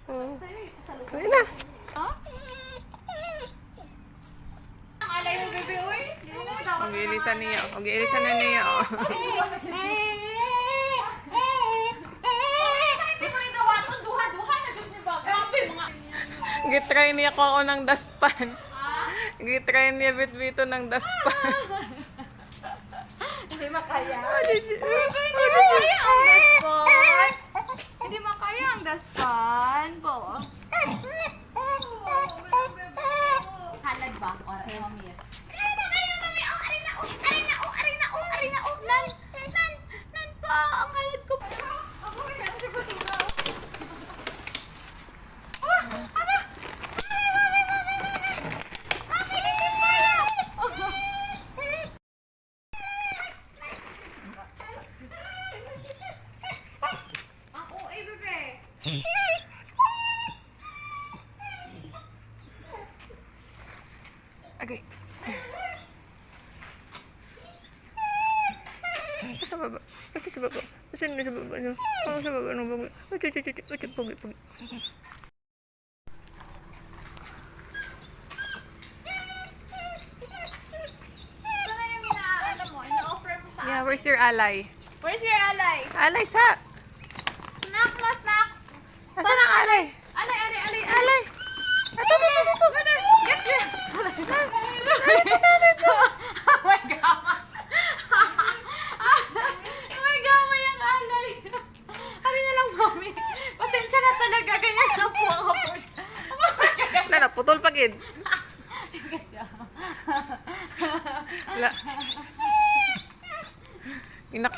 Oh. Kaya na. Alay mo, bebe, uy. Mag-iilisan niya. Mag-iilisan na niya. Oh. Hindi mo rin gawa ito. Duha-duha na dyan, diba? Grabe, mga... Gitry niya ko ako ng daspan. Gitry niya bitbito ng daspan. Hindi makaya. Hindi Hindi makaya ang daspan. Hindi makaya ang daspan. Bo. Halad ba? Or mamit? Nan pa. Ang halad ko. Ako rin. Ano siya basura? Ako, bebe. Okay. Sa baba. Ito sa baba. Saan na sa baba niyo? Ako sa baba ng baba. Ito, pugi. Sana yung ano mo, ina-offer mo sa Yeah, where's your ally? Where's your ally? Alay sa! Snack mo, snack! Asan ang alay? Alay! Alay! Ito! Go there! Get there! Wala siya. Oh my God! Oh my God, may ang alay! Ano na lang, mami? Pasensya na talaga, ganyan na po ako. Lala, putol pagid. La. Inak.